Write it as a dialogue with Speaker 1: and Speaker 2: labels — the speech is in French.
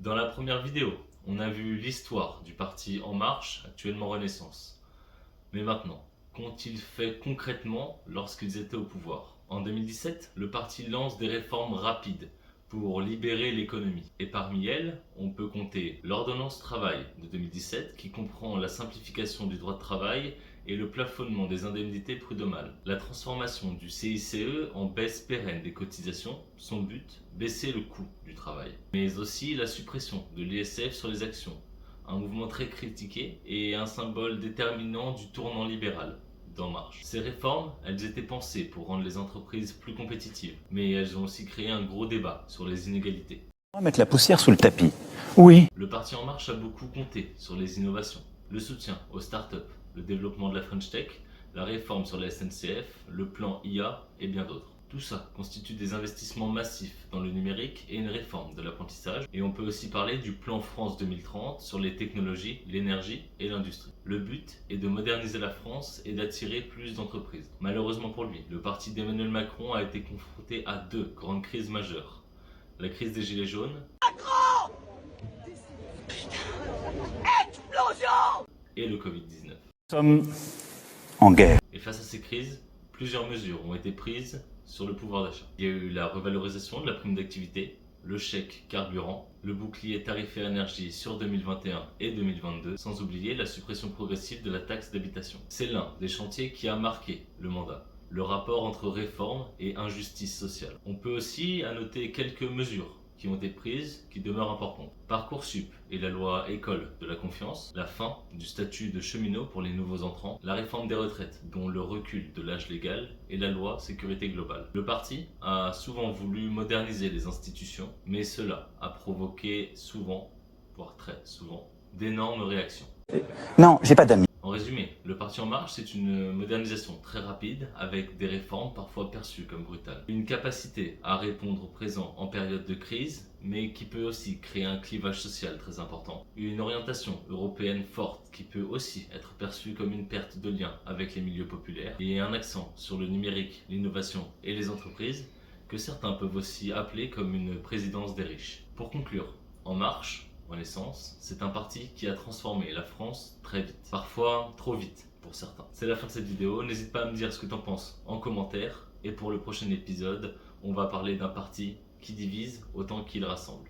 Speaker 1: Dans la première vidéo, on a vu l'histoire du parti En Marche, actuellement Renaissance. Mais maintenant, qu'ont-ils fait concrètement lorsqu'ils étaient au pouvoir? En 2017, le parti lance des réformes rapides pour libérer l'économie. Et parmi elles, on peut compter l'ordonnance travail de 2017 qui comprend la simplification du droit de travail et le plafonnement des indemnités prud'homales. La transformation du CICE en baisse pérenne des cotisations, son but, baisser le coût du travail. Mais aussi la suppression de l'ISF sur les actions, un mouvement très critiqué et un symbole déterminant du tournant libéral d'En Marche. Ces réformes, elles étaient pensées pour rendre les entreprises plus compétitives, mais elles ont aussi créé un gros débat sur les inégalités.
Speaker 2: On va mettre la poussière sous le tapis. Oui.
Speaker 1: Le parti En Marche a beaucoup compté sur les innovations, le soutien aux startups, le développement de la French Tech, la réforme sur la SNCF, le plan IA et bien d'autres. Tout ça constitue des investissements massifs dans le numérique et une réforme de l'apprentissage. Et on peut aussi parler du plan France 2030 sur les technologies, l'énergie et l'industrie. Le but est de moderniser la France et d'attirer plus d'entreprises. Malheureusement pour lui, le parti d'Emmanuel Macron a été confronté à deux grandes crises majeures. La crise des Gilets jaunes et le Covid-19.
Speaker 2: Nous sommes en guerre.
Speaker 1: Et face à ces crises, plusieurs mesures ont été prises sur le pouvoir d'achat. Il y a eu la revalorisation de la prime d'activité, le chèque carburant, le bouclier tarifaire énergie sur 2021 et 2022, sans oublier la suppression progressive de la taxe d'habitation. C'est l'un des chantiers qui a marqué le mandat, le rapport entre réforme et injustice sociale. On peut aussi noter quelques mesures qui ont été prises, qui demeurent importantes. Parcoursup et la loi École de la confiance, la fin du statut de cheminot pour les nouveaux entrants, la réforme des retraites, dont le recul de l'âge légal, et la loi sécurité globale. Le parti a souvent voulu moderniser les institutions, mais cela a provoqué souvent, voire très souvent, d'énormes réactions.
Speaker 2: Non, j'ai pas d'amis.
Speaker 1: En résumé, le Parti En Marche, c'est une modernisation très rapide avec des réformes parfois perçues comme brutales. Une capacité à répondre au présent en période de crise, mais qui peut aussi créer un clivage social très important. Une orientation européenne forte qui peut aussi être perçue comme une perte de lien avec les milieux populaires. Et un accent sur le numérique, l'innovation et les entreprises que certains peuvent aussi appeler comme une présidence des riches. Pour conclure, En Marche, Renaissance, c'est un parti qui a transformé la France très vite, parfois trop vite pour certains. C'est la fin de cette vidéo, n'hésite pas à me dire ce que t'en penses en commentaire, et pour le prochain épisode, on va parler d'un parti qui divise autant qu'il rassemble.